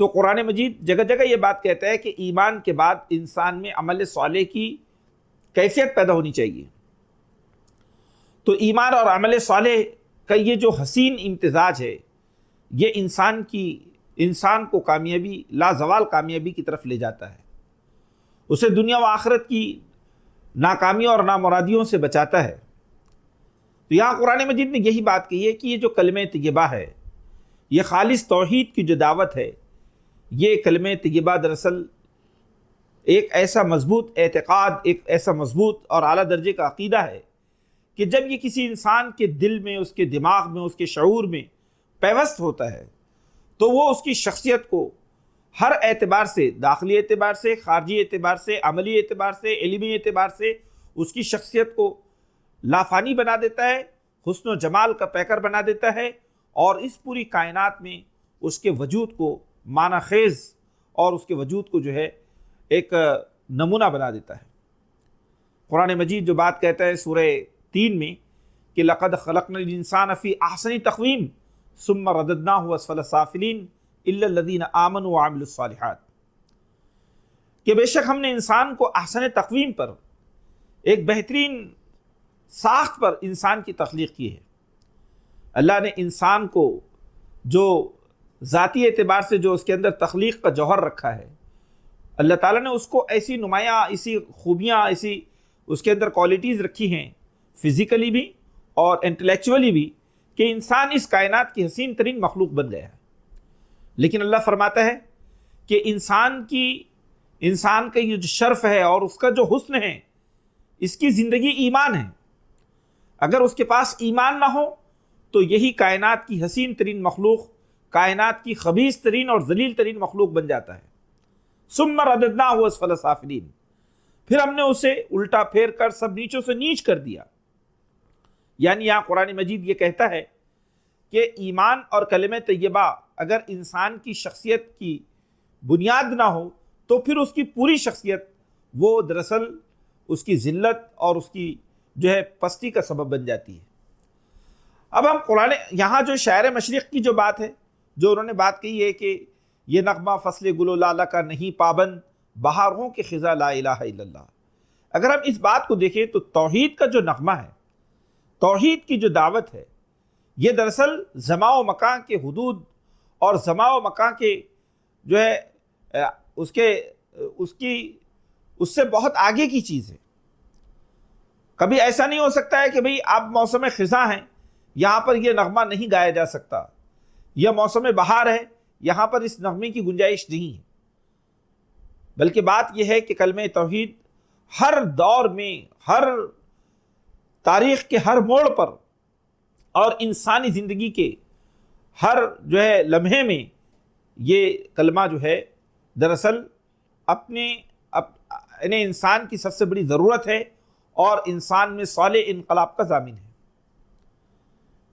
تو قرآن مجید جگہ جگہ یہ بات کہتا ہے کہ ایمان کے بعد انسان میں عمل صالح کی کیفیت پیدا ہونی چاہیے۔ تو ایمان اور عمل صالح کا یہ جو حسین امتزاج ہے، یہ انسان کو کامیابی، لازوال کامیابی کی طرف لے جاتا ہے، اسے دنیا و آخرت کی ناکامیوں اور نامرادیوں سے بچاتا ہے۔ تو یہاں قرآن مجید نے یہی بات کہی ہے کہ یہ جو کلمہ طیبہ ہے، یہ خالص توحید کی جو دعوت ہے، یہ کلمہ طیبہ دراصل ایک ایسا مضبوط اعتقاد، ایک ایسا مضبوط اور اعلیٰ درجے کا عقیدہ ہے کہ جب یہ کسی انسان کے دل میں، اس کے دماغ میں، اس کے شعور میں پیوست ہوتا ہے تو وہ اس کی شخصیت کو ہر اعتبار سے، داخلی اعتبار سے، خارجی اعتبار سے، عملی اعتبار سے، علمی اعتبار سے، اس کی شخصیت کو لافانی بنا دیتا ہے، حسن و جمال کا پیکر بنا دیتا ہے، اور اس پوری کائنات میں اس کے وجود کو معنی خیز اور اس کے وجود کو جو ہے ایک نمونہ بنا دیتا ہے۔ قرآن مجید جو بات کہتا ہے سورہ 3 میں کہ لَقَدْ خَلَقْنَا الْإِنسَانَ فِي أَحْسَنِ تَقْوِيمٍ ثُمَّ رَدَدْنَاهُ أَسْفَلَ سَافِلِينَ إِلَّا الَّذِينَ آمَنُوا وَعَمِلُوا الصَّالِحَاتِ، کہ بے شک ہم نے انسان کو احسن تقویم پر، ایک بہترین ساخت پر انسان کی تخلیق کی ہے۔ اللہ نے انسان کو جو ذاتی اعتبار سے جو اس کے اندر تخلیق کا جوہر رکھا ہے، اللہ تعالیٰ نے اس کو ایسی نمایاں، ایسی خوبیاں، ایسی اس کے اندر کوالٹیز رکھی ہیں، فزیکلی بھی اور انٹلیکچولی بھی، کہ انسان اس کائنات کی حسین ترین مخلوق بن گیا ہے۔ لیکن اللہ فرماتا ہے کہ انسان کا یہ جو شرف ہے اور اس کا جو حسن ہے، اس کی زندگی ایمان ہے۔ اگر اس کے پاس ایمان نہ ہو تو یہی کائنات کی حسین ترین مخلوق، کائنات کی خبیث ترین اور ذلیل ترین مخلوق بن جاتا ہے۔ ثم رددناہ اسفل سافلین، پھر ہم نے اسے الٹا پھیر کر سب نیچوں سے نیچ کر دیا۔ یعنی یہاں قرآن مجید یہ کہتا ہے کہ ایمان اور کلمہ طیبہ اگر انسان کی شخصیت کی بنیاد نہ ہو تو پھر اس کی پوری شخصیت وہ دراصل اس کی ذلت اور اس کی جو ہے پستی کا سبب بن جاتی ہے۔ اب ہم یہاں جو شاعر مشرق کی جو بات ہے، جو انہوں نے بات کہی ہے کہ یہ نغمہ فصل گل و لالہ کا نہیں پابند، بہاروں کے خزاں لا الہ الا اللہ۔ اگر ہم اس بات کو دیکھیں تو توحید کا جو نغمہ ہے، توحید کی جو دعوت ہے، یہ دراصل زمان و مکان کے حدود اور زمان و مکان کے جو ہے اس سے بہت آگے کی چیز ہے۔ کبھی ایسا نہیں ہو سکتا ہے کہ بھئی اب موسم خزاں ہیں، یہاں پر یہ نغمہ نہیں گایا جا سکتا، یہ موسم بہار ہے، یہاں پر اس نغمے کی گنجائش نہیں ہے۔ بلکہ بات یہ ہے کہ کلمہ توحید ہر دور میں، ہر تاریخ کے ہر موڑ پر اور انسانی زندگی کے ہر جو ہے لمحے میں یہ کلمہ جو ہے دراصل اپنے انسان کی سب سے بڑی ضرورت ہے اور انسان میں صالح انقلاب کا ضامن ہے۔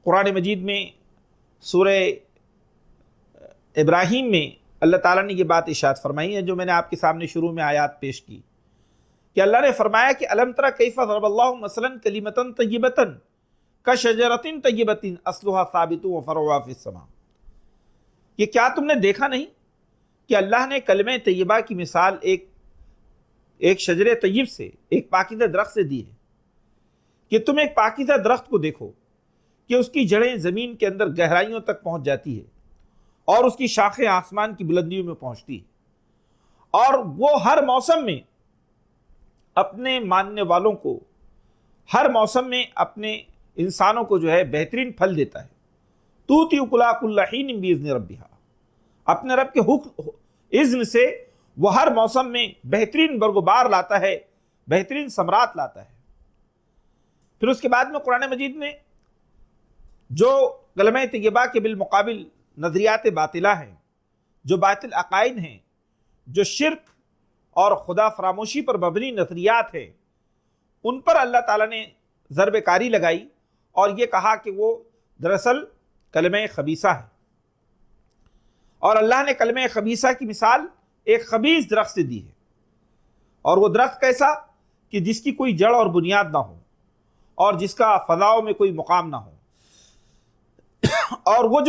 قرآن مجید میں سورہ ابراہیم میں اللہ تعالیٰ نے یہ بات ارشاد فرمائی ہے جو میں نے آپ کے سامنے شروع میں آیات پیش کی، کہ اللہ نے فرمایا کہ الم تر کیف ضرب اللہ مثلا کلمۃ طیبۃ کشجرۃ طیبۃ اصلھا ثابت وفرعھا فی السماء، کہ کیا تم نے دیکھا نہیں کہ اللہ نے کلمہ طیبہ کی مثال ایک شجر طیب سے، ایک پاکیزہ درخت سے دی ہے، کہ تم ایک پاکیزہ درخت کو دیکھو کہ اس کی جڑیں زمین کے اندر گہرائیوں تک پہنچ جاتی ہے اور اس کی شاخیں آسمان کی بلندیوں میں پہنچتی ہے، اور وہ ہر موسم میں اپنے ماننے والوں کو، ہر موسم میں اپنے انسانوں کو جو ہے بہترین پھل دیتا ہے۔ تؤتی اکلھا کل حین باذن ربھا، اپنے رب کے اذن سے وہ ہر موسم میں بہترین برگبار لاتا ہے، بہترین ثمرات لاتا ہے۔ پھر اس کے بعد میں قرآن مجید میں جو کلمہ طیبہ کے بالمقابل نظریات باطلہ ہیں، جو باطل عقائد ہیں، جو شرک اور خدا فراموشی پر مبنی نظریات ہیں، ان پر اللہ تعالیٰ نے ضرب کاری لگائی اور یہ کہا کہ وہ دراصل کلمہ خبیثہ ہے۔ اور اللہ نے کلمہ خبیثہ کی مثال ایک خبیث درخت سے دی ہے، اور وہ درخت کیسا کہ جس کی کوئی جڑ اور بنیاد نہ ہو اور جس کا فضاؤں میں کوئی مقام نہ ہو، اور وہ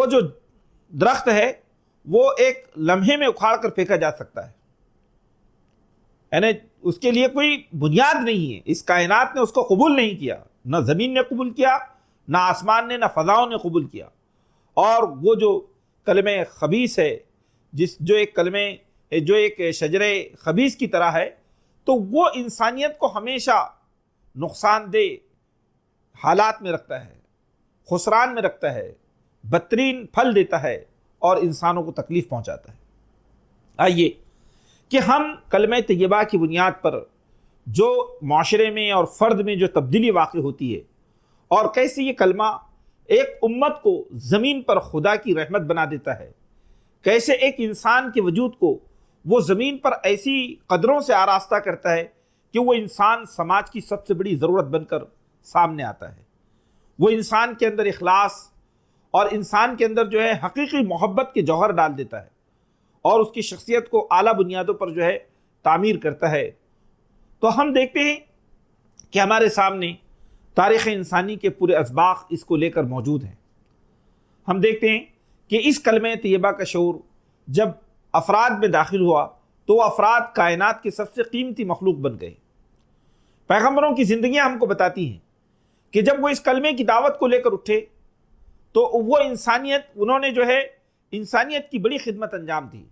جو درخت ہے وہ ایک لمحے میں اکھاڑ کر پھینکا جا سکتا ہے، یعنی اس کے لیے کوئی بنیاد نہیں ہے، اس کائنات نے اس کو قبول نہیں کیا، نہ زمین نے قبول کیا، نہ آسمان نے، نہ فضاؤں نے قبول کیا۔ اور وہ جو کلمہ خبیث ہے، جو ایک شجرے خبیث کی طرح ہے، تو وہ انسانیت کو ہمیشہ نقصان دہ حالات میں رکھتا ہے، خسران میں رکھتا ہے، بدترین پھل دیتا ہے اور انسانوں کو تکلیف پہنچاتا ہے۔ آئیے کہ ہم کلمہ طیبہ کی بنیاد پر جو معاشرے میں اور فرد میں جو تبدیلی واقع ہوتی ہے، اور کیسے یہ کلمہ ایک امت کو زمین پر خدا کی رحمت بنا دیتا ہے، کیسے ایک انسان کے وجود کو وہ زمین پر ایسی قدروں سے آراستہ کرتا ہے کہ وہ انسان سماج کی سب سے بڑی ضرورت بن کر سامنے آتا ہے، وہ انسان کے اندر اخلاص اور انسان کے اندر جو ہے حقیقی محبت کے جوہر ڈال دیتا ہے اور اس کی شخصیت کو اعلیٰ بنیادوں پر جو ہے تعمیر کرتا ہے۔ تو ہم دیکھتے ہیں کہ ہمارے سامنے تاریخ انسانی کے پورے اسباق اس کو لے کر موجود ہیں۔ ہم دیکھتے ہیں کہ اس کلمہ طیبہ کا شعور جب افراد میں داخل ہوا تو وہ افراد کائنات کے سب سے قیمتی مخلوق بن گئے۔ پیغمبروں کی زندگیاں ہم کو بتاتی ہیں کہ جب وہ اس کلمے کی دعوت کو لے کر اٹھے تو وہ انہوں نے جو ہے انسانیت کی بڑی خدمت انجام دی۔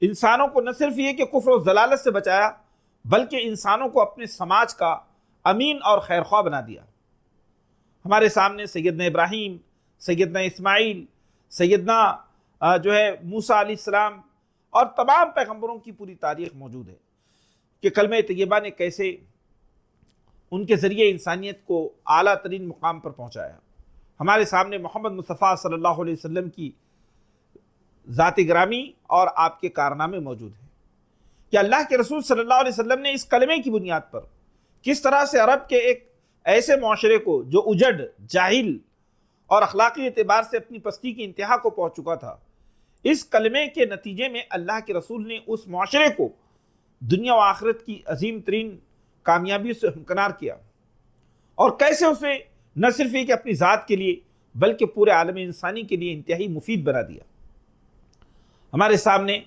انسانوں کو نہ صرف یہ کہ کفر و ضلالت سے بچایا، بلکہ انسانوں کو اپنے سماج کا امین اور خیرخواہ بنا دیا۔ ہمارے سامنے سیدنا ابراہیم، سیدنا اسماعیل، سیدنا جو ہے موسیٰ علیہ السلام اور تمام پیغمبروں کی پوری تاریخ موجود ہے کہ کلمہ طیبہ نے کیسے ان کے ذریعے انسانیت کو اعلیٰ ترین مقام پر پہنچایا۔ ہمارے سامنے محمد مصطفیٰ صلی اللہ علیہ وسلم کی ذات گرامی اور آپ کے کارنامے موجود ہیں کہ اللہ کے رسول صلی اللہ علیہ وسلم نے اس کلمے کی بنیاد پر کس طرح سے عرب کے ایک ایسے معاشرے کو جو اجڑ، جاہل اور اخلاقی اعتبار سے اپنی پستی کی انتہا کو پہنچ چکا تھا، اس کلمے کے نتیجے میں اللہ کے رسول نے اس معاشرے کو دنیا و آخرت کی عظیم ترین کامیابی سے ہمکنار کیا، اور کیسے اسے نہ صرف یہ کہ اپنی ذات کے لیے بلکہ پورے عالم انسانی کے لیے انتہائی مفید بنا دیا۔ ہمارے سامنے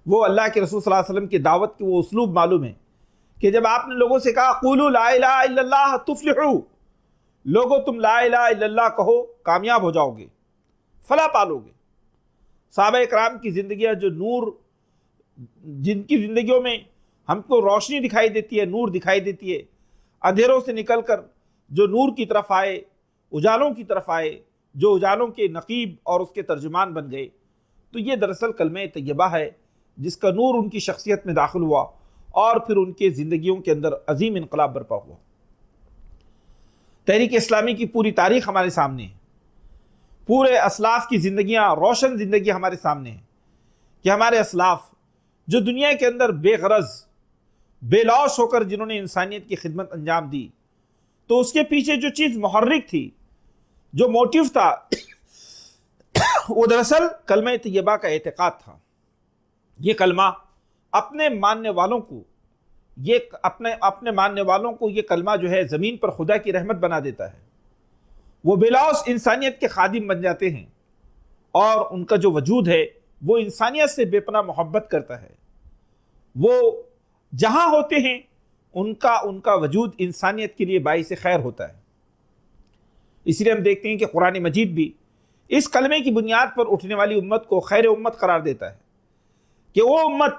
وہ اللہ کے رسول صلی اللہ علیہ وسلم کی دعوت کی وہ اسلوب معلوم ہے کہ جب آپ نے لوگوں سے کہا قولوا لا الہ الا اللہ تفلحوا، لوگوں تم لا الہ الا اللہ کہو کامیاب ہو جاؤ گے، فلاح پالو گے۔ صحابہ اکرام کی زندگیاں جو نور، جن کی زندگیوں میں ہم کو روشنی دکھائی دیتی ہے، نور دکھائی دیتی ہے، اندھیروں سے نکل کر جو نور کی طرف آئے، اجالوں کی طرف آئے، جو اجالوں کے نقیب اور اس کے ترجمان بن گئے، تو یہ دراصل کلمہ طیبہ ہے جس کا نور ان کی شخصیت میں داخل ہوا اور پھر ان کے زندگیوں کے اندر عظیم انقلاب برپا ہوا۔ تحریک اسلامی کی پوری تاریخ ہمارے سامنے ہے، پورے اسلاف کی زندگیاں، روشن زندگی ہمارے سامنے ہے کہ ہمارے اسلاف جو دنیا کے اندر بے غرض، بے لوث ہو کر جنہوں نے انسانیت کی خدمت انجام دی، تو اس کے پیچھے جو چیز محرک تھی، جو موٹیو تھا، وہ دراصل کلمہ طیبہ کا اعتقاد تھا۔ یہ کلمہ اپنے ماننے والوں کو یہ کلمہ جو ہے زمین پر خدا کی رحمت بنا دیتا ہے۔ وہ بے لوث انسانیت کے خادم بن جاتے ہیں اور ان کا جو وجود ہے وہ انسانیت سے بے پناہ محبت کرتا ہے۔ وہ جہاں ہوتے ہیں ان کا وجود انسانیت کے لیے باعث خیر ہوتا ہے۔ اس لیے ہم دیکھتے ہیں کہ قرآن مجید بھی اس کلمے کی بنیاد پر اٹھنے والی امت کو خیر امت قرار دیتا ہے کہ وہ امت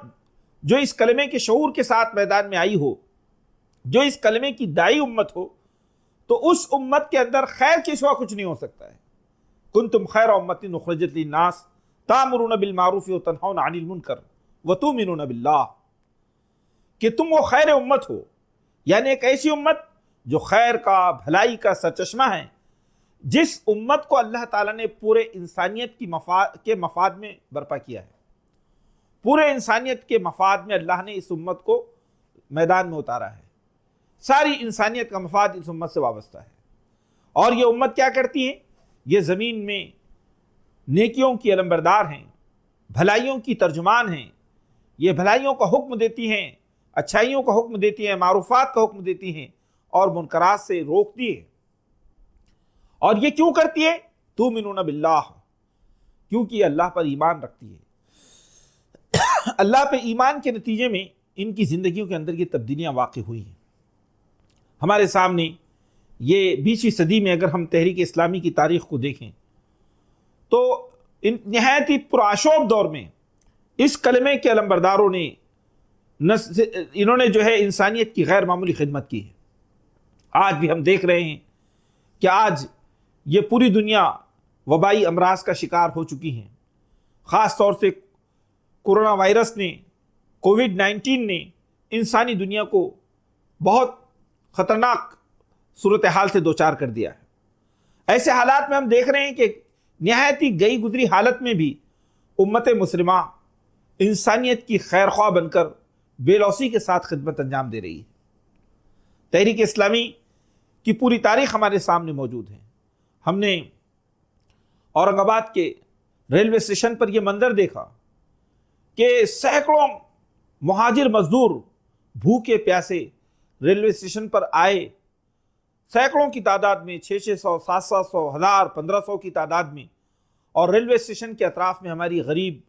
جو اس کلمے کے شعور کے ساتھ میدان میں آئی ہو، جو اس کلمے کی داعی امت ہو، تو اس امت کے اندر خیر کے سوا کچھ نہیں ہو سکتا ہے۔ کنتم خیر امت اخرجت للناس تأمرون بالمعروف وتنہون عن المنکر وتؤمنون باللہ، کہ تم وہ خیر امت ہو، یعنی ایک ایسی امت جو خیر کا، بھلائی کا سرچشمہ ہے، جس امت کو اللہ تعالیٰ نے پورے انسانیت کے مفاد میں برپا کیا ہے۔ پورے انسانیت کے مفاد میں اللہ نے اس امت کو میدان میں اتارا ہے۔ ساری انسانیت کا مفاد اس امت سے وابستہ ہے، اور یہ امت کیا کرتی ہے؟ یہ زمین میں نیکیوں کی علمبردار ہیں، بھلائیوں کی ترجمان ہیں، یہ بھلائیوں کا حکم دیتی ہیں، اچھائیوں کا حکم دیتی ہیں، معروفات کا حکم دیتی ہیں اور منکرات سے روکتی ہیں۔ اور یہ کیوں کرتی ہے؟ تؤمنون باللہ، کیونکہ یہ اللہ پر ایمان رکھتی ہے۔ اللہ پہ ایمان کے نتیجے میں ان کی زندگیوں کے اندر یہ تبدیلیاں واقع ہوئی ہیں۔ ہمارے سامنے یہ 20ویں صدی میں اگر ہم تحریک اسلامی کی تاریخ کو دیکھیں تو نہایت ہی پرآشوب دور میں اس کلمے کے علمبرداروں نے انہوں نے جو ہے انسانیت کی غیر معمولی خدمت کی ہے۔ آج بھی ہم دیکھ رہے ہیں کہ آج یہ پوری دنیا وبائی امراض کا شکار ہو چکی ہیں۔ خاص طور سے کورونا وائرس نے، کووڈ-19 نے انسانی دنیا کو بہت خطرناک صورتحال سے دوچار کر دیا ہے۔ ایسے حالات میں ہم دیکھ رہے ہیں کہ نہایت ہی گئی گزری حالت میں بھی امت مسلمہ انسانیت کی خیر خواہ بن کر بے لوثی کے ساتھ خدمت انجام دے رہی ہے۔ تحریک اسلامی کی پوری تاریخ ہمارے سامنے موجود ہے۔ ہم نے اورنگ آباد کے ریلوے اسٹیشن پر یہ منظر دیکھا کہ سینکڑوں مہاجر مزدور بھوکے پیاسے ریلوے اسٹیشن پر آئے، سینکڑوں کی تعداد میں، 600 700 1000 1500 کی تعداد میں، اور ریلوے اسٹیشن کے اطراف میں ہماری غریب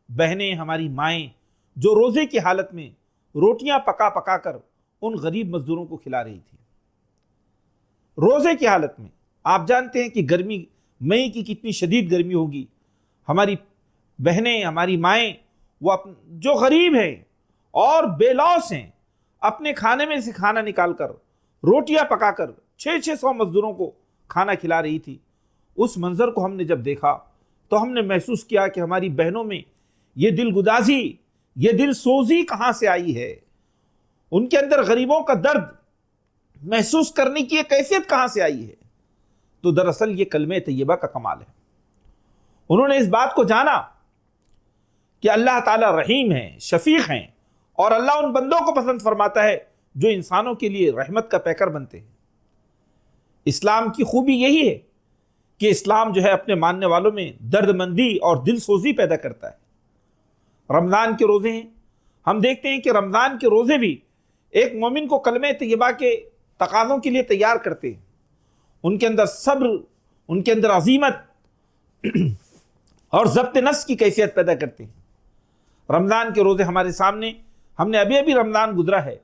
بہنیں، ہماری مائیں جو روزے کی حالت میں روٹیاں پکا پکا کر ان غریب مزدوروں کو کھلا رہی تھی۔ روزے کی حالت میں آپ جانتے ہیں کہ گرمی، مئی کی کتنی شدید گرمی ہوگی۔ ہماری بہنیں، ہماری مائیں، وہ جو غریب ہیں اور بے لوث ہیں، اپنے کھانے میں سے کھانا نکال کر روٹیاں پکا کر 600 مزدوروں کو کھانا کھلا رہی تھی۔ اس منظر کو ہم نے جب دیکھا تو ہم نے محسوس کیا کہ ہماری بہنوں میں یہ دل گدازی، یہ دل سوزی کہاں سے آئی ہے؟ ان کے اندر غریبوں کا درد محسوس کرنے کی یہ کیفیت کہاں سے آئی ہے؟ تو دراصل یہ کلمہ طیبہ کا کمال ہے۔ انہوں نے اس بات کو جانا کہ اللہ تعالیٰ رحیم ہیں، شفیق ہیں، اور اللہ ان بندوں کو پسند فرماتا ہے جو انسانوں کے لیے رحمت کا پیکر بنتے ہیں۔ اسلام کی خوبی یہی ہے کہ اسلام جو ہے اپنے ماننے والوں میں درد مندی اور دل سوزی پیدا کرتا ہے۔ رمضان کے روزے ہیں، ہم دیکھتے ہیں کہ رمضان کے روزے بھی ایک مومن کو کلمہ طیبہ کے تقاضوں کے لیے تیار کرتے ہیں۔ ان کے اندر صبر، ان کے اندر عزیمت اور ضبط نفس کی کیفیت پیدا کرتے ہیں۔ رمضان کے روزے ہمارے سامنے، ہم نے ابھی رمضان گزرا ہے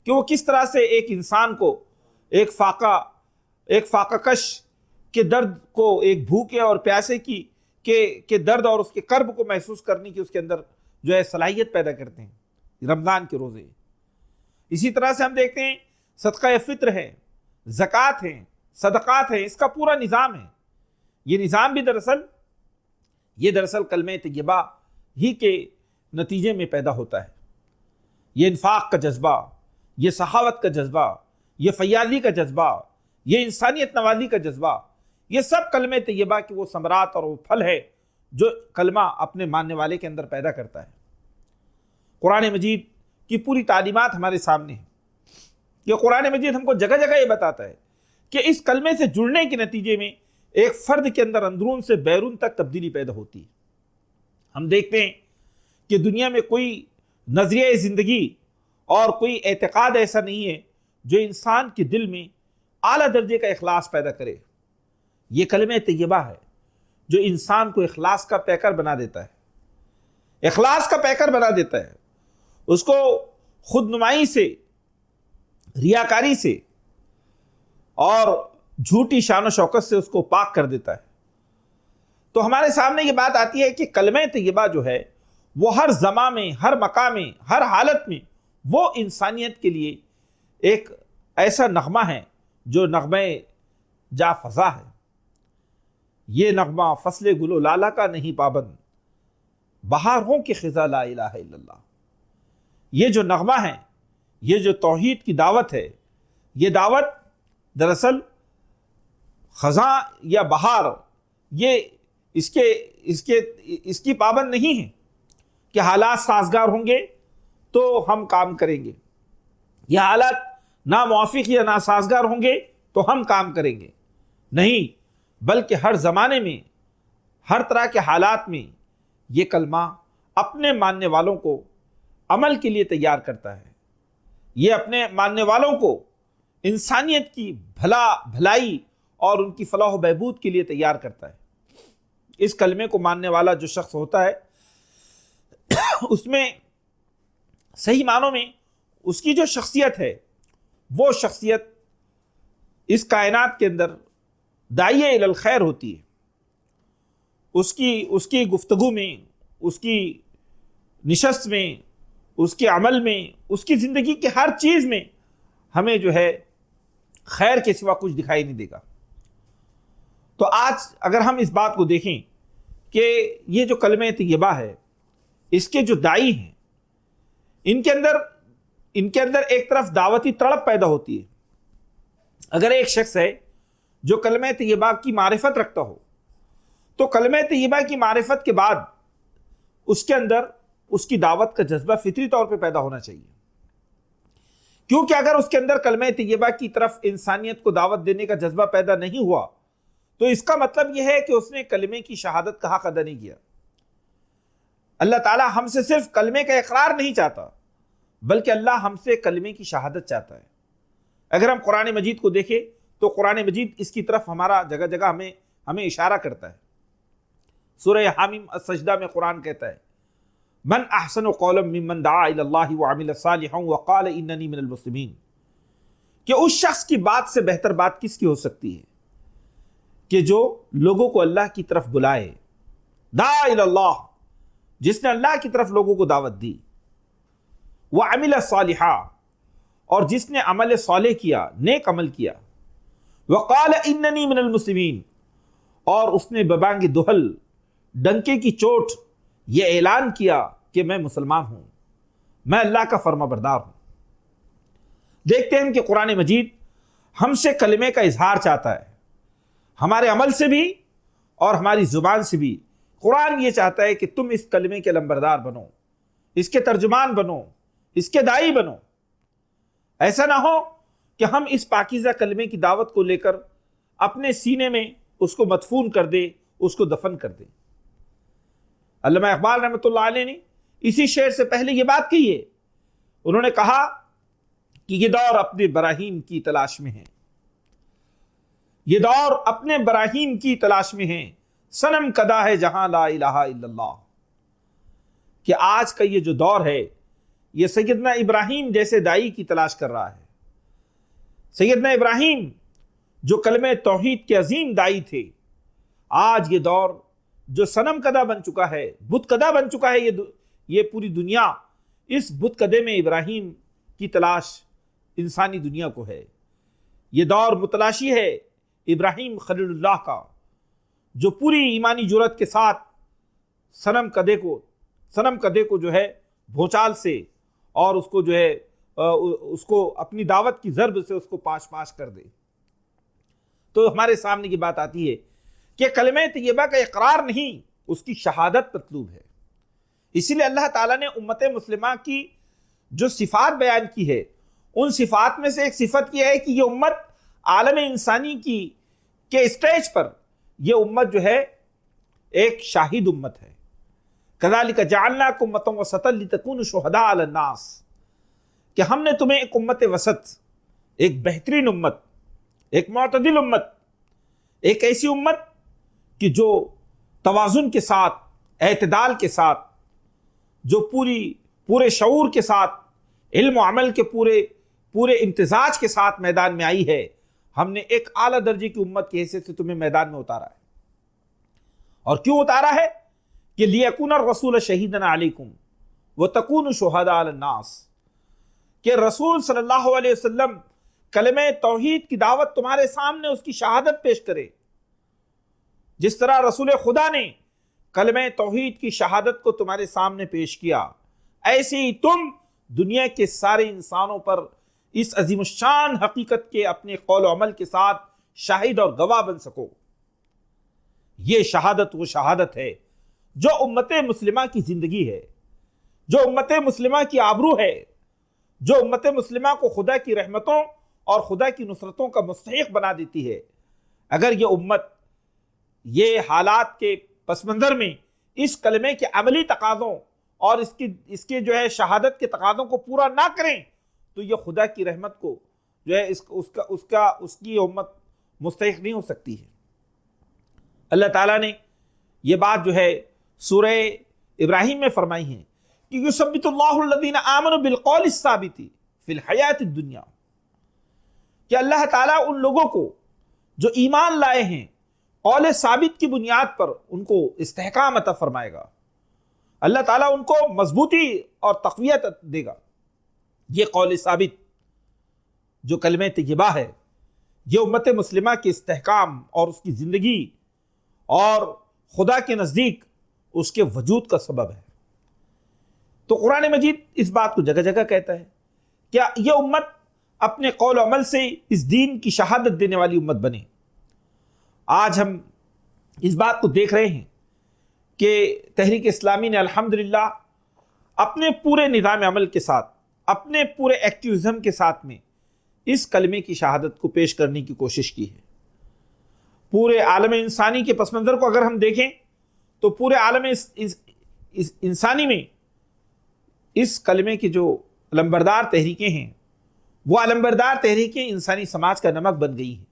کہ وہ کس طرح سے ایک انسان کو ایک فاقہ کش کے درد کو، ایک بھوکے اور پیاسے کے درد اور اس کے کرب کو محسوس کرنے کی اس کے اندر جو ہے صلاحیت پیدا کرتے ہیں رمضان کے روزے۔ اسی طرح سے ہم دیکھتے ہیں صدقہ فطر ہے، زکوٰۃ ہیں، صدقات ہیں، اس کا پورا نظام ہے۔ یہ نظام بھی دراصل کلمہ طیبہ ہی کے نتیجے میں پیدا ہوتا ہے۔ یہ انفاق کا جذبہ، یہ سخاوت کا جذبہ، یہ فیاضی کا جذبہ، یہ انسانیت نوازی کا جذبہ، یہ سب کلمہ طیبہ کی وہ ثمرات اور وہ پھل ہے جو کلمہ اپنے ماننے والے کے اندر پیدا کرتا ہے۔ قرآن مجید کی پوری تعلیمات ہمارے سامنے ہیں۔ یہ قرآن مجید ہم کو جگہ جگہ یہ بتاتا ہے کہ اس کلمے سے جڑنے کے نتیجے میں ایک فرد کے اندر اندرون سے بیرون تک تبدیلی پیدا ہوتی ہے۔ ہم دیکھتے ہیں کہ دنیا میں کوئی نظریہ زندگی اور کوئی اعتقاد ایسا نہیں ہے جو انسان کے دل میں اعلیٰ درجے کا اخلاص پیدا کرے۔ یہ کلمہ طیبہ ہے جو انسان کو اخلاص کا پیکر بنا دیتا ہے، اخلاص کا پیکر بنا دیتا ہے، اس کو خود نمائی سے، ریاکاری سے اور جھوٹی شان و شوکت سے اس کو پاک کر دیتا ہے۔ تو ہمارے سامنے یہ بات آتی ہے کہ کلمہ طیبہ جو ہے وہ ہر زمان میں، ہر مقام میں، ہر حالت میں وہ انسانیت کے لیے ایک ایسا نغمہ ہے جو نغمہ جا فضا ہے۔ یہ نغمہ فصل گل و لالہ کا نہیں پابند، بہاروں کی خزاں لا الہ الا اللہ۔ یہ جو نغمہ ہے، یہ جو توحید کی دعوت ہے، یہ دعوت دراصل خزاں یا بہار یہ اس کی پابند نہیں ہے کہ حالات سازگار ہوں گے تو ہم کام کریں گے، یا حالات ناموافق یا ناسازگار ہوں گے تو ہم کام کریں گے، نہیں، بلکہ ہر زمانے میں، ہر طرح کے حالات میں یہ کلمہ اپنے ماننے والوں کو عمل کے لیے تیار کرتا ہے۔ یہ اپنے ماننے والوں کو انسانیت کی بھلائی اور ان کی فلاح و بہبود کے لیے تیار کرتا ہے۔ اس کلمے کو ماننے والا جو شخص ہوتا ہے اس میں صحیح معنوں میں اس کی جو شخصیت ہے وہ شخصیت اس کائنات کے اندر داعیہ الی الخیر ہوتی ہے. اس کی گفتگو میں، اس کی نشست میں، اس کے عمل میں، اس کی زندگی کے ہر چیز میں ہمیں جو ہے خیر کے سوا کچھ دکھائی نہیں دے گا. تو آج اگر ہم اس بات کو دیکھیں کہ یہ جو کلمہ طیبہ ہے اس کے جو داعی ہیں ان کے اندر ایک طرف دعوتی تڑپ پیدا ہوتی ہے. اگر ایک شخص ہے جو کلمہ طیبہ کی معرفت رکھتا ہو تو کلمہ طیبہ کی معرفت کے بعد اس کے اندر اس کی دعوت کا جذبہ فطری طور پہ پیدا ہونا چاہیے. کیونکہ اگر اس کے اندر کلمہ طیبہ کی طرف انسانیت کو دعوت دینے کا جذبہ پیدا نہیں ہوا تو اس کا مطلب یہ ہے کہ اس نے کلمے کی شہادت کا حق ادا نہیں کیا. اللہ تعالیٰ ہم سے صرف کلمے کا اقرار نہیں چاہتا بلکہ اللہ ہم سے کلمے کی شہادت چاہتا ہے. اگر ہم قرآن مجید کو دیکھیں تو قرآن مجید اس کی طرف ہمارا جگہ جگہ ہمیں اشارہ کرتا ہے. سورہ حامیم السجدہ میں قرآن کہتا ہے من احسن قولا ممن دعا الی اللہ وعمل صالحا وقال اننی من المسلمین، کہ اس شخص کی بات سے بہتر بات کس کی ہو سکتی ہے کہ جو لوگوں کو اللہ کی طرف بلائے. دعا الی اللہ، جس نے اللہ کی طرف لوگوں کو دعوت دی، وعمل صالحا، اور جس نے عمل صالح کیا، نیک عمل کیا، وقال اننی من المسلمین، اور اس نے ببانگ دہل، ڈنکے کی چوٹ یہ اعلان کیا کہ میں مسلمان ہوں، میں اللہ کا فرما بردار ہوں. دیکھتے ہیں کہ قرآن مجید ہم سے کلمے کا اظہار چاہتا ہے، ہمارے عمل سے بھی اور ہماری زبان سے بھی. قرآن یہ چاہتا ہے کہ تم اس کلمے کے لمبردار بنو، اس کے ترجمان بنو، اس کے داعی بنو. ایسا نہ ہو کہ ہم اس پاکیزہ کلمے کی دعوت کو لے کر اپنے سینے میں اس کو مدفون کر دے، اس کو دفن کر دے. علامہ اقبال رحمۃ اللہ علیہ نے اسی شعر سے پہلے یہ بات کہی ہے. انہوں نے کہا کہ یہ دور اپنے براہیم کی تلاش میں ہے، یہ دور اپنے براہیم کی تلاش میں ہے، صنم کدا ہے جہاں لا الہ الا اللہ. کہ آج کا یہ جو دور ہے یہ سیدنا ابراہیم جیسے دائی کی تلاش کر رہا ہے. سیدنا ابراہیم جو کلمہ توحید کے عظیم دائی تھے، آج یہ دور جو صنم کدہ بن چکا ہے، بت کدہ بن چکا ہے، یہ پوری دنیا اس بت کدے میں ابراہیم کی تلاش انسانی دنیا کو ہے. یہ دور متلاشی ہے ابراہیم خلیل اللہ کا، جو پوری ایمانی جرات کے ساتھ صنم کدے کو جو ہے بھونچال سے اور اس کو جو ہے اس کو اپنی دعوت کی ضرب سے اس کو پاش کر دے. تو ہمارے سامنے کی بات آتی ہے کہ کلمہ طیبہ کا اقرار نہیں، اس کی شہادت مطلوب ہے. اسی لیے اللہ تعالیٰ نے امت مسلمہ کی جو صفات بیان کی ہے ان صفات میں سے ایک صفت یہ ہے کہ یہ امت عالم انسانی کے اسٹیج پر یہ امت جو ہے ایک شاہد امت ہے. كَذَلِكَ جَعَلْنَاكُمْ أُمَّةً وَسَطًا لِتَكُونُوا شُهَدَاءَ عَلَى النَّاسِ، کہ ہم نے تمہیں ایک امت وسط، ایک بہترین امت، ایک معتدل امت، ایک ایسی امت کہ جو توازن کے ساتھ، اعتدال کے ساتھ، جو پورے شعور کے ساتھ، علم و عمل کے پورے امتزاج کے ساتھ میدان میں آئی ہے. ہم نے ایک اعلیٰ درجے کی امت کی حیثیت سے تمہیں میدان میں اتارا ہے. اور کیوں اتارا ہے؟ کہ لِيَكُونَ الرَّسُولُ شَهِيدًا عَلَيْكُمْ وَتَكُونُوا شُهَدَاءَ عَلَى النَّاسِ، کہ رسول صلی اللہ علیہ وسلم کلمہ توحید کی دعوت تمہارے سامنے اس کی شہادت پیش کرے. جس طرح رسول خدا نے کلمہ توحید کی شہادت کو تمہارے سامنے پیش کیا، ایسے ہی تم دنیا کے سارے انسانوں پر اس عظیم الشان حقیقت کے اپنے قول و عمل کے ساتھ شاہد اور گواہ بن سکو. یہ شہادت وہ شہادت ہے جو امت مسلمہ کی زندگی ہے، جو امت مسلمہ کی آبرو ہے، جو امت مسلمہ کو خدا کی رحمتوں اور خدا کی نصرتوں کا مستحق بنا دیتی ہے. اگر یہ امت یہ حالات کے پس منظر میں اس کلمے کے عملی تقاضوں اور اس کے جو ہے شہادت کے تقاضوں کو پورا نہ کریں تو یہ خدا کی رحمت کو جو ہے اس کی امت مستحق نہیں ہو سکتی ہے. اللہ تعالیٰ نے یہ بات جو ہے سورہ ابراہیم میں فرمائی ہے کہ یثبت اللہ الذین آمنوا بالقول الثابت فی الحیات الدنیا، کہ اللہ تعالیٰ ان لوگوں کو جو ایمان لائے ہیں قول ثابت کی بنیاد پر ان کو استحکام عطا فرمائے گا، اللہ تعالیٰ ان کو مضبوطی اور تقویت دے گا۔ یہ قول ثابت جو کلمہ طیبہ ہے، یہ امت مسلمہ کے استحکام اور اس کی زندگی اور خدا کے نزدیک اس کے وجود کا سبب ہے۔ تو قرآن مجید اس بات کو جگہ جگہ کہتا ہے کہ یہ امت اپنے قول و عمل سے اس دین کی شہادت دینے والی امت بنے۔ آج ہم اس بات کو دیکھ رہے ہیں کہ تحریک اسلامی نے الحمدللہ اپنے پورے نظام عمل کے ساتھ، اپنے پورے ایکٹیوزم کے ساتھ میں اس کلمے کی شہادت کو پیش کرنے کی کوشش کی ہے۔ پورے عالم انسانی کے پس منظر کو اگر ہم دیکھیں تو پورے عالم انسانی میں اس کلمے کی جو علمبردار تحریکیں ہیں، وہ علمبردار تحریکیں انسانی سماج کا نمک بن گئی ہیں،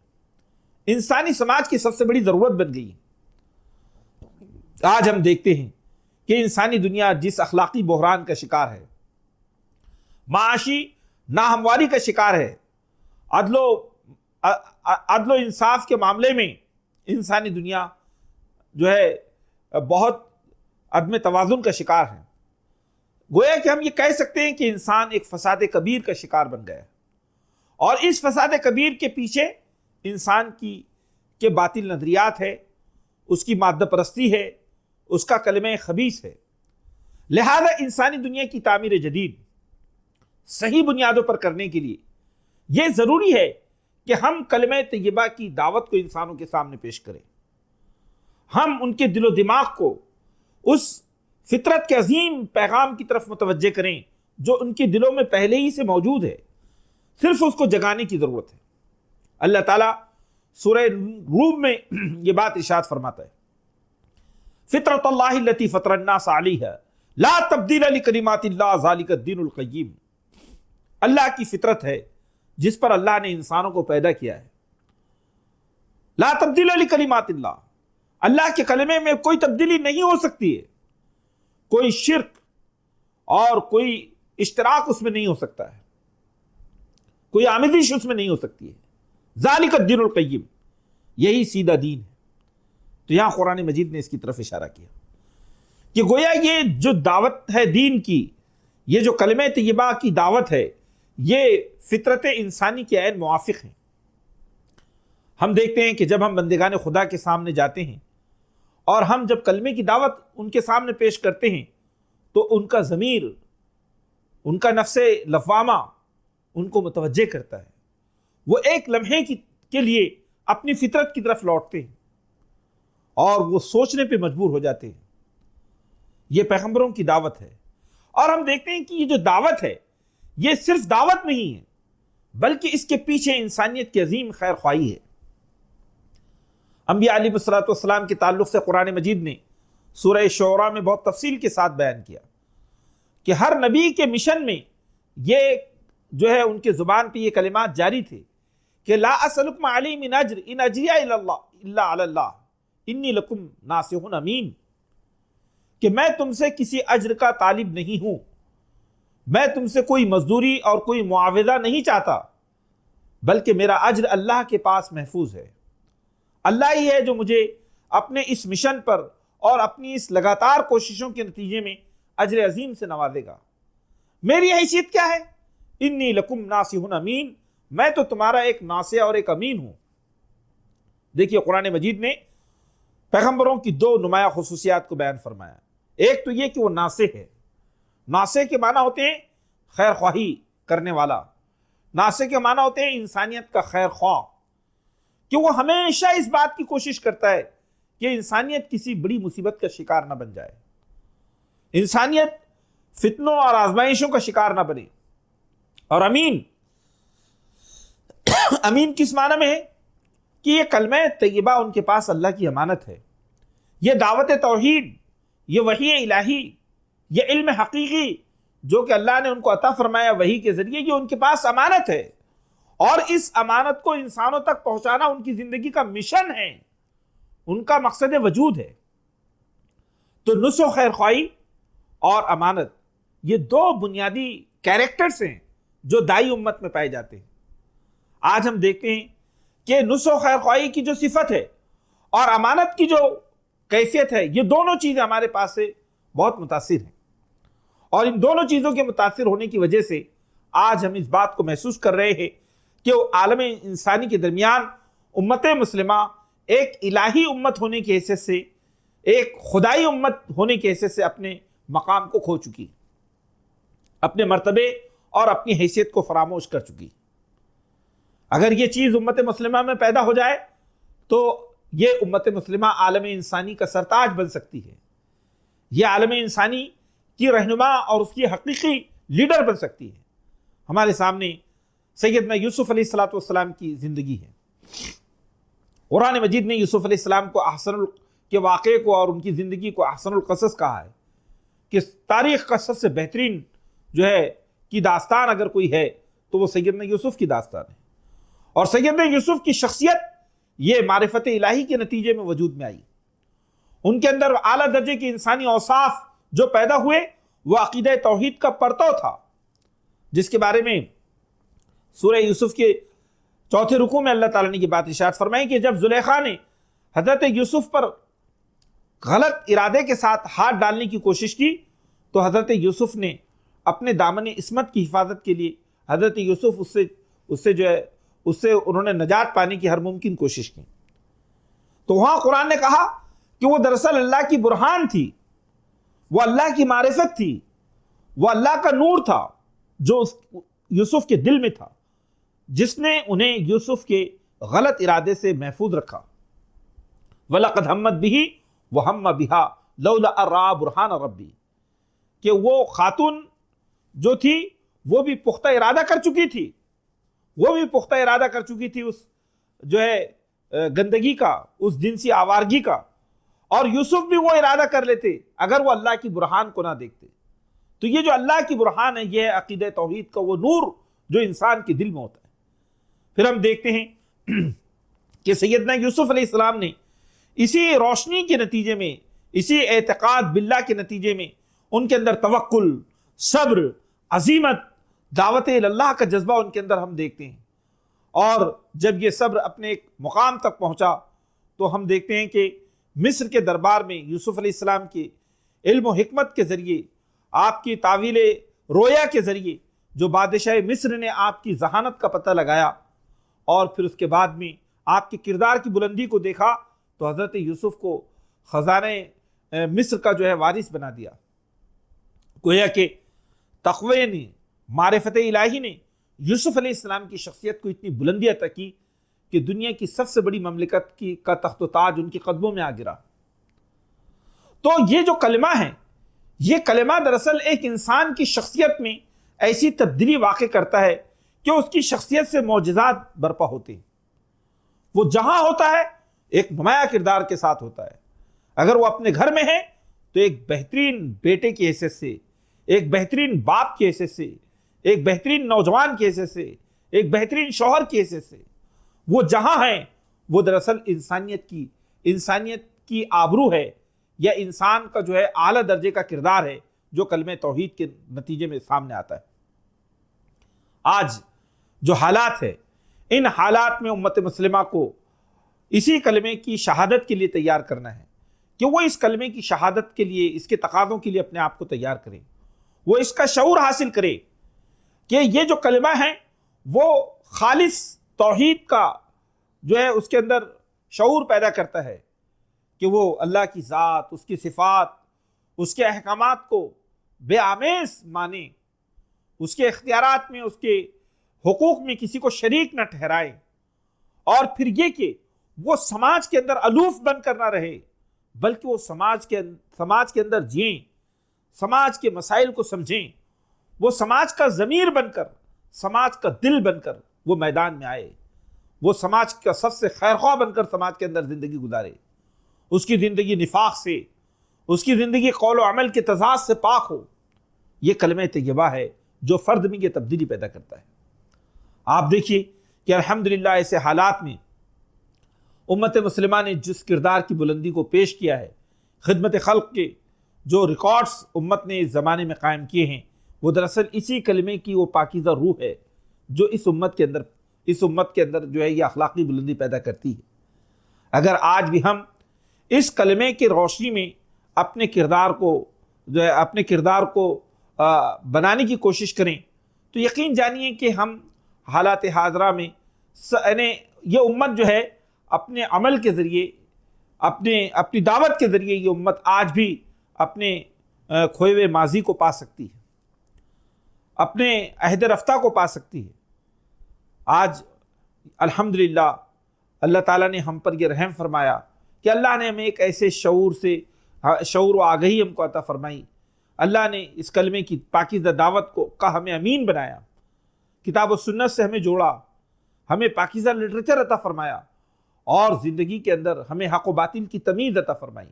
انسانی سماج کی سب سے بڑی ضرورت بن گئی ہے۔ آج ہم دیکھتے ہیں کہ انسانی دنیا جس اخلاقی بحران کا شکار ہے، معاشی ناہمواری کا شکار ہے، عدل و انصاف کے معاملے میں انسانی دنیا جو ہے بہت عدم توازن کا شکار ہے۔ گویا کہ ہم یہ کہہ سکتے ہیں کہ انسان ایک فساد کبیر کا شکار بن گیا ہے، اور اس فساد کبیر کے پیچھے انسان کے باطل نظریات ہے، اس کی مادہ پرستی ہے، اس کا کلمہ خبیث ہے۔ لہذا انسانی دنیا کی تعمیر جدید صحیح بنیادوں پر کرنے کے لیے یہ ضروری ہے کہ ہم کلمہ طیبہ کی دعوت کو انسانوں کے سامنے پیش کریں، ہم ان کے دل و دماغ کو اس فطرت کے عظیم پیغام کی طرف متوجہ کریں جو ان کے دلوں میں پہلے ہی سے موجود ہے، صرف اس کو جگانے کی ضرورت ہے۔ اللہ تعالیٰ سورہ روم میں یہ بات ارشاد فرماتا ہے، فطرت اللہ التی فطر الناس علیہا لا تبدیل لکلمات اللہ ذالک الدین القیم۔ اللہ کی فطرت ہے جس پر اللہ نے انسانوں کو پیدا کیا ہے، لا تبدیل لکلمات اللہ، اللہ کے کلمے میں کوئی تبدیلی نہیں ہو سکتی ہے، کوئی شرک اور کوئی اشتراک اس میں نہیں ہو سکتا ہے، کوئی آمیزش اس میں نہیں ہو سکتی ہے۔ ذالک الدین القیم، یہی سیدھا دین ہے۔ تو یہاں قرآن مجید نے اس کی طرف اشارہ کیا کہ گویا یہ جو دعوت ہے دین کی، یہ جو کلمہ طیبہ کی دعوت ہے، یہ فطرت انسانی کے عین موافق ہیں۔ ہم دیکھتے ہیں کہ جب ہم بندگان خدا کے سامنے جاتے ہیں اور ہم جب کلمے کی دعوت ان کے سامنے پیش کرتے ہیں تو ان کا ضمیر، ان کا نفس لوامہ ان کو متوجہ کرتا ہے، وہ ایک لمحے کے لیے اپنی فطرت کی طرف لوٹتے ہیں اور وہ سوچنے پہ مجبور ہو جاتے ہیں۔ یہ پیغمبروں کی دعوت ہے، اور ہم دیکھتے ہیں کہ یہ جو دعوت ہے یہ صرف دعوت نہیں ہے بلکہ اس کے پیچھے انسانیت کی عظیم خیر خواہی ہے۔ انبیاء علیہ الصلوۃ والسلام کے تعلق سے قرآن مجید نے سورہ شعراء میں بہت تفصیل کے ساتھ بیان کیا کہ ہر نبی کے مشن میں یہ جو ہے ان کے زبان پہ یہ کلمات جاری تھے کہ لا اسألکم علیہ من اجر ان اجری الا علی اللہ انی لکم ناصح امین، کہ میں تم سے کسی اجر کا طالب نہیں ہوں، میں تم سے کوئی مزدوری اور کوئی معاوضہ نہیں چاہتا، بلکہ میرا اجر اللہ کے پاس محفوظ ہے۔ اللہ ہی ہے جو مجھے اپنے اس مشن پر اور اپنی اس لگاتار کوششوں کے نتیجے میں اجر عظیم سے نوازے گا۔ میری حیثیت کیا ہے؟ انی لکم ناصح امین، میں تو تمہارا ایک ناصح اور ایک امین ہوں۔ دیکھیے قرآن مجید نے پیغمبروں کی دو نمایاں خصوصیات کو بیان فرمایا۔ ایک تو یہ کہ وہ ناصح ہے، ناصح کے معنی ہوتے ہیں خیر خواہی کرنے والا، ناصح کے معنی ہوتے ہیں انسانیت کا خیر خواہ، کہ وہ ہمیشہ اس بات کی کوشش کرتا ہے کہ انسانیت کسی بڑی مصیبت کا شکار نہ بن جائے، انسانیت فتنوں اور آزمائشوں کا شکار نہ بنے۔ اور امین، امین کس معنی میں ہے؟ کہ یہ کلمہ طیبہ ان کے پاس اللہ کی امانت ہے، یہ دعوت توحید، یہ وحی الہی، یہ علم حقیقی جو کہ اللہ نے ان کو عطا فرمایا وحی کے ذریعے، یہ ان کے پاس امانت ہے، اور اس امانت کو انسانوں تک پہنچانا ان کی زندگی کا مشن ہے، ان کا مقصد وجود ہے۔ تو نصح و خیر خواہی اور امانت یہ دو بنیادی کیریکٹرز ہیں جو دائی امت میں پائے جاتے ہیں۔ آج ہم دیکھتے ہیں کہ نصح و خیر خواہی کی جو صفت ہے اور امانت کی جو کیفیت ہے، یہ دونوں چیزیں ہمارے پاس سے بہت متاثر ہیں، اور ان دونوں چیزوں کے متاثر ہونے کی وجہ سے آج ہم اس بات کو محسوس کر رہے ہیں کہ وہ عالم انسانی کے درمیان امت مسلمہ ایک الہی امت ہونے کی حیثیت سے، ایک خدائی امت ہونے کی حیثیت سے اپنے مقام کو کھو چکی، اپنے مرتبے اور اپنی حیثیت کو فراموش کر چکی۔ اگر یہ چیز امت مسلمہ میں پیدا ہو جائے تو یہ امت مسلمہ عالم انسانی کا سرتاج بن سکتی ہے، یہ عالم انسانی کی رہنما اور اس کی حقیقی لیڈر بن سکتی ہے۔ ہمارے سامنے سیدنا یوسف علیہ السلام کی زندگی ہے۔ قرآن مجید نے یوسف علیہ السلام کو احسن کے واقعے کو اور ان کی زندگی کو احسن القصص کہا ہے کہ تاریخ کا سب سے بہترین جو ہے کی داستان اگر کوئی ہے تو وہ سیدنا یوسف کی داستان ہے، اور سیدنا یوسف کی شخصیت یہ معرفت الہی کے نتیجے میں وجود میں آئی۔ ان کے اندر اعلیٰ درجے کے انسانی اوصاف جو پیدا ہوئے وہ عقیدہ توحید کا پرتو تھا، جس کے بارے میں سورہ یوسف کے 4 رکوع میں اللہ تعالیٰ نے یہ بات ارشاد فرمائی کہ جب زلیخا نے حضرت یوسف پر غلط ارادے کے ساتھ ہاتھ ڈالنے کی کوشش کی تو حضرت یوسف نے اپنے دامن عصمت کی حفاظت کے لیے حضرت یوسف اس سے انہوں نے نجات پانے کی ہر ممکن کوشش کی۔ تو وہاں قرآن نے کہا کہ وہ دراصل اللہ کی برہان تھی، وہ اللہ کی معرفت تھی، وہ اللہ کا نور تھا جو یوسف کے دل میں تھا، جس نے انہیں یوسف کے غلط ارادے سے محفوظ رکھا۔ وَلَقَدْ هَمَّتْ بِهِ وَهَمَّ بِهَا لَوْلَا أَن رَأَىٰ بُرْهَانَ رَبِّهِ، کہ وہ خاتون جو تھی وہ بھی پختہ ارادہ کر چکی تھی، اس جو ہے گندگی کا، اس جنسی آوارگی کا، اور یوسف بھی وہ ارادہ کر لیتے اگر وہ اللہ کی برہان کو نہ دیکھتے۔ تو یہ جو اللہ کی برہان ہے یہ ہے عقیدہ توحید کا وہ نور جو انسان کے دل میں ہوتا ہے۔ پھر ہم دیکھتے ہیں کہ سیدنا یوسف علیہ السلام نے اسی روشنی کے نتیجے میں، اسی اعتقاد باللہ کے نتیجے میں ان کے اندر توکل، صبر، عزیمت، دعوت اللہ کا جذبہ ان کے اندر ہم دیکھتے ہیں، اور جب یہ صبر اپنے ایک مقام تک پہنچا تو ہم دیکھتے ہیں کہ مصر کے دربار میں یوسف علیہ السلام کے علم و حکمت کے ذریعے، آپ کی تعویل رویا کے ذریعے جو بادشاہ مصر نے آپ کی ذہانت کا پتہ لگایا، اور پھر اس کے بعد میں آپ کے کردار کی بلندی کو دیکھا تو حضرت یوسف کو خزانہ مصر کا جو ہے وارث بنا دیا۔ گویا کہ تقوی نے، معرفت الہی نے یوسف علیہ السلام کی شخصیت کو اتنی بلندی عطا کی کہ دنیا کی سب سے بڑی مملکت کا تخت و تاج ان کے قدموں میں آ گرا۔ تو یہ جو کلمہ ہے، یہ کلمہ دراصل ایک انسان کی شخصیت میں ایسی تبدیلی واقع کرتا ہے کہ اس کی شخصیت سے معجزات برپا ہوتے ہیں۔ وہ جہاں ہوتا ہے ایک نمایاں کردار کے ساتھ ہوتا ہے۔ اگر وہ اپنے گھر میں ہے تو ایک بہترین بیٹے کی حیثیت سے، ایک بہترین باپ کی حیثیت سے، ایک بہترین نوجوان کی حیثیت سے، ایک بہترین شوہر کی حیثیت سے وہ جہاں ہیں وہ دراصل انسانیت کی آبرو ہے، یا انسان کا جو ہے اعلیٰ درجے کا کردار ہے جو کلمہ توحید کے نتیجے میں سامنے آتا ہے۔ آج جو حالات ہے، ان حالات میں امت مسلمہ کو اسی کلمے کی شہادت کے لیے تیار کرنا ہے کہ وہ اس کلمے کی شہادت کے لیے، اس کے تقاضوں کے لیے اپنے آپ کو تیار کریں، وہ اس کا شعور حاصل کرے کہ یہ جو کلمہ ہے وہ خالص توحید کا جو ہے اس کے اندر شعور پیدا کرتا ہے کہ وہ اللہ کی ذات، اس کی صفات، اس کے احکامات کو بے آمیز مانے، اس کے اختیارات میں، اس کے حقوق میں کسی کو شریک نہ ٹھہرائے، اور پھر یہ کہ وہ سماج کے اندر الوف بن کر نہ رہے بلکہ وہ سماج کے اندر جئیں، سماج کے مسائل کو سمجھیں، وہ سماج کا ضمیر بن کر، سماج کا دل بن کر وہ میدان میں آئے، وہ سماج کا سب سے خیرخواہ بن کر سماج کے اندر زندگی گزارے، اس کی زندگی نفاق سے، اس کی زندگی قول و عمل کے تضاد سے پاک ہو۔ یہ کلمہ طیبہ ہے جو فرد میں یہ تبدیلی پیدا کرتا ہے۔ آپ دیکھیے کہ الحمدللہ ایسے حالات میں امت مسلمہ نے جس کردار کی بلندی کو پیش کیا ہے، خدمت خلق کے جو ریکارڈز امت نے اس زمانے میں قائم کیے ہیں وہ دراصل اسی کلمے کی وہ پاکیزہ روح ہے جو اس امت کے اندر جو ہے یہ اخلاقی بلندی پیدا کرتی ہے۔ اگر آج بھی ہم اس کلمے کی روشنی میں اپنے کردار کو بنانے کی کوشش کریں تو یقین جانیے کہ ہم حالات حاضرہ میں یہ امت جو ہے اپنے عمل کے ذریعے اپنی دعوت کے ذریعے یہ امت آج بھی اپنے کھوئے ہوئے ماضی کو پا سکتی ہے، اپنے عہد رفتہ کو پا سکتی ہے۔ آج الحمدللہ اللہ تعالیٰ نے ہم پر یہ رحم فرمایا کہ اللہ نے ہمیں ایک ایسے شعور و آگہی ہم کو عطا فرمائی، اللہ نے اس کلمے کی پاکیزہ دعوت کا ہمیں امین بنایا، کتاب و سنت سے ہمیں جوڑا، ہمیں پاکیزہ لٹریچر عطا فرمایا، اور زندگی کے اندر ہمیں حق و باطل کی تمیز عطا فرمائی،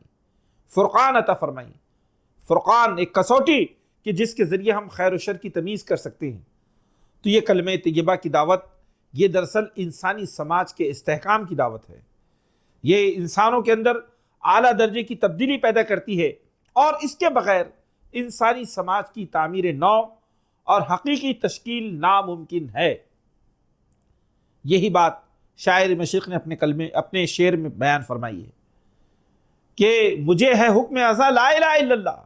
فرقان عطا فرمائی۔ فرقان ایک کسوٹی کہ جس کے ذریعے ہم خیر و شر کی تمیز کر سکتے ہیں۔ تو یہ کلمہ طیبہ کی دعوت یہ دراصل انسانی سماج کے استحکام کی دعوت ہے، یہ انسانوں کے اندر اعلیٰ درجے کی تبدیلی پیدا کرتی ہے، اور اس کے بغیر انسانی سماج کی تعمیر نو اور حقیقی تشکیل ناممکن ہے۔ یہی بات شاعر مشرق نے اپنے شعر میں بیان فرمائی ہے کہ مجھے ہے حکم ازاں لا الہ الا اللہ،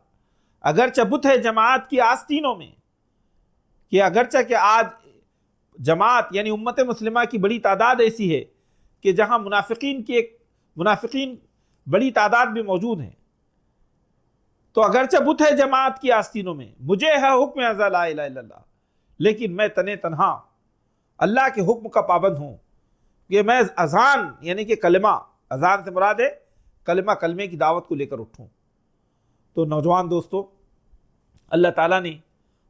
اگرچہ بت ہے جماعت کی آستینوں میں، کہ اگرچہ کہ آج جماعت یعنی امت مسلمہ کی بڑی تعداد ایسی ہے کہ جہاں منافقین بڑی تعداد بھی موجود ہیں، تو اگرچہ بت ہے جماعت کی آستینوں میں، مجھے ہے حکم ازاں لا الہ الا اللہ، لیکن میں تنہا اللہ کے حکم کا پابند ہوں کہ میں اذان یعنی کہ کلمہ، اذان سے مراد ہے کلمے کی دعوت کو لے کر اٹھوں۔ تو نوجوان دوستو، اللہ تعالیٰ نے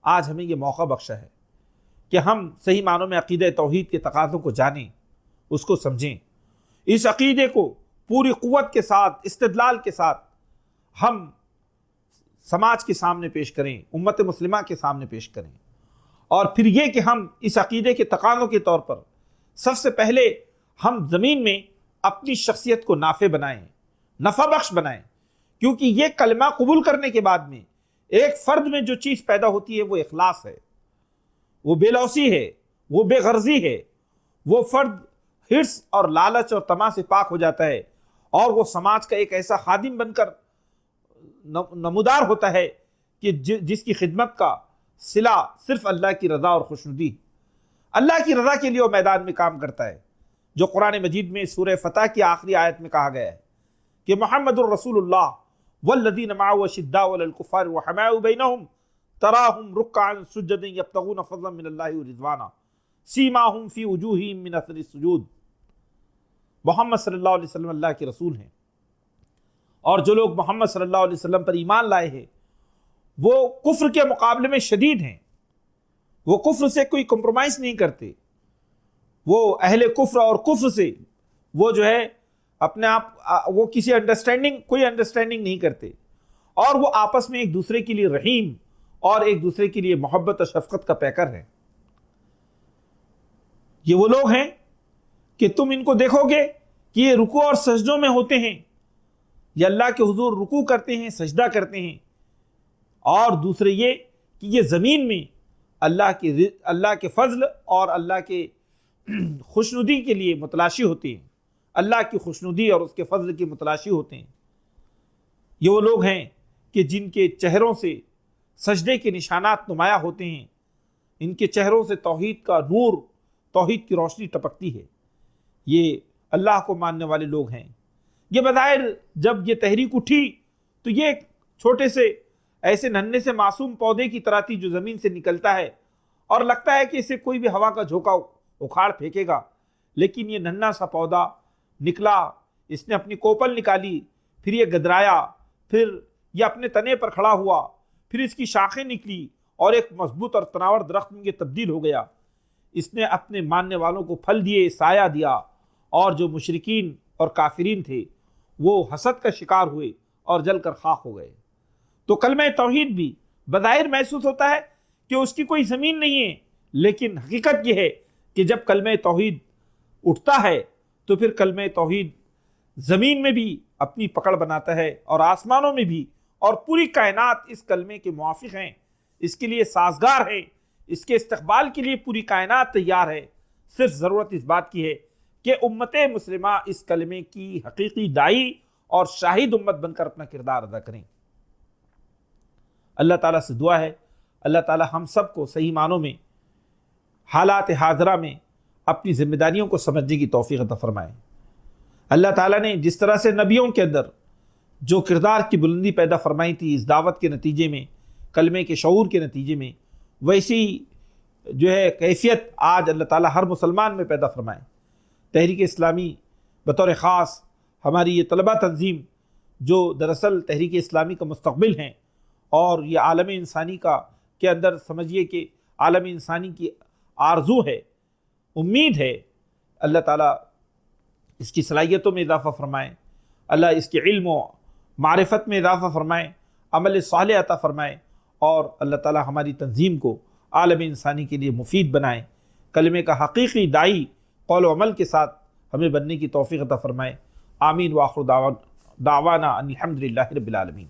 آج ہمیں یہ موقع بخشا ہے کہ ہم صحیح معنوں میں عقیدہ توحید کے تقاضوں کو جانیں، اس کو سمجھیں، اس عقیدے کو پوری قوت کے ساتھ، استدلال کے ساتھ ہم سماج کے سامنے پیش کریں، امت مسلمہ کے سامنے پیش کریں، اور پھر یہ کہ ہم اس عقیدے کے تقاضوں کے طور پر سب سے پہلے ہم زمین میں اپنی شخصیت کو نافع بنائیں، نفع بخش بنائیں، کیونکہ یہ کلمہ قبول کرنے کے بعد میں ایک فرد میں جو چیز پیدا ہوتی ہے وہ اخلاص ہے، وہ بے لوثی ہے، وہ بے غرضی ہے، وہ فرد حرص اور لالچ اور طمع سے پاک ہو جاتا ہے، اور وہ سماج کا ایک ایسا خادم بن کر نمودار ہوتا ہے کہ جس کی خدمت کا صلہ صرف اللہ کی رضا اور خوشنودی، اللہ کی رضا کے لیے وہ میدان میں کام کرتا ہے، جو قرآن مجید میں سورہ فتح کی آخری آیت میں کہا گیا ہے کہ محمد الرسول اللہ والذین معه اشداء علی الکفار رحماء بینہم تراہم رکعا سجدا یبتغون فضلا من اللہ ورضوانا سیماہم فی وجوہہم من اثر السجود۔ محمد صلی اللہ علیہ وسلم اللہ کے رسول ہیں، اور جو لوگ محمد صلی اللہ علیہ وسلم پر ایمان لائے ہیں وہ کفر کے مقابلے میں شدید ہیں، وہ کفر سے کوئی کمپرومائز نہیں کرتے، وہ اہل کفر اور کفر سے وہ جو ہے اپنے آپ وہ کوئی انڈرسٹینڈنگ نہیں کرتے، اور وہ آپس میں ایک دوسرے کے لیے رحیم اور ایک دوسرے کے لیے محبت اور شفقت کا پیکر ہیں۔ یہ وہ لوگ ہیں کہ تم ان کو دیکھو گے کہ یہ رکوع اور سجدوں میں ہوتے ہیں، یہ اللہ کے حضور رکوع کرتے ہیں، سجدہ کرتے ہیں، اور دوسرے یہ کہ یہ زمین میں اللہ کے فضل اور اللہ کے خوشنودی کے لیے متلاشی ہوتے ہیں، اللہ کی خوشنودی اور اس کے فضل کی متلاشی ہوتے ہیں۔ یہ وہ لوگ ہیں کہ جن کے چہروں سے سجدے کے نشانات نمایاں ہوتے ہیں، ان کے چہروں سے توحید کا نور، توحید کی روشنی ٹپکتی ہے، یہ اللہ کو ماننے والے لوگ ہیں۔ یہ بظاہر جب یہ تحریک اٹھی تو یہ ایک چھوٹے سے ایسے ننھے سے معصوم پودے کی طرح تھی جو زمین سے نکلتا ہے اور لگتا ہے کہ اسے کوئی بھی ہوا کا جھونکا اکھاڑ پھینکے گا، لیکن یہ ننھا سا پودا نکلا، اس نے اپنی کوپل نکالی، پھر یہ گدرایا، پھر یہ اپنے تنے پر کھڑا ہوا، پھر اس کی شاخیں نکلی اور ایک مضبوط اور تناور درخت میں یہ تبدیل ہو گیا۔ اس نے اپنے ماننے والوں کو پھل دیے، سایہ دیا، اور جو مشرکین اور کافرین تھے وہ حسد کا شکار ہوئے اور جل کر خاک ہو گئے۔ تو کلمہ توحید بھی بظاہر محسوس ہوتا ہے کہ اس کی کوئی زمین نہیں ہے، لیکن حقیقت یہ ہے کہ جب کلمہ توحید اٹھتا ہے تو پھر کلمہ توحید زمین میں بھی اپنی پکڑ بناتا ہے اور آسمانوں میں بھی اور پوری کائنات اس کلمے کے موافق ہیں، اس کے لیے سازگار ہے، اس کے استقبال کے لیے پوری کائنات تیار ہے۔ صرف ضرورت اس بات کی ہے کہ امت مسلمہ اس کلمے کی حقیقی داعی اور شاہد امت بن کر اپنا کردار ادا کریں۔ اللہ تعالیٰ سے دعا ہے اللہ تعالیٰ ہم سب کو صحیح معنوں میں حالات حاضرہ میں اپنی ذمہ داریوں کو سمجھنے کی توفیق عطا فرمائے۔ اللہ تعالیٰ نے جس طرح سے نبیوں کے اندر جو کردار کی بلندی پیدا فرمائی تھی اس دعوت کے نتیجے میں، کلمے کے شعور کے نتیجے میں، ویسی جو ہے کیفیت آج اللہ تعالیٰ ہر مسلمان میں پیدا فرمائے۔ تحریک اسلامی بطور خاص ہماری یہ طلبہ تنظیم جو دراصل تحریک اسلامی کا مستقبل ہیں، اور یہ عالم انسانی کا کے اندر سمجھیے کہ عالم انسانی کی آرزو ہے، امید ہے، اللہ تعالیٰ اس کی صلاحیتوں میں اضافہ فرمائے، اللہ اس کے علم و معرفت میں اضافہ فرمائے، عمل صالح عطا فرمائے، اور اللہ تعالیٰ ہماری تنظیم کو عالم انسانی کے لیے مفید بنائے، کلمے کا حقیقی داعی قول و عمل کے ساتھ ہمیں بننے کی توفیق عطا فرمائے۔ آمین۔ وآخر دعوانا ان الحمد للہ رب العالمین۔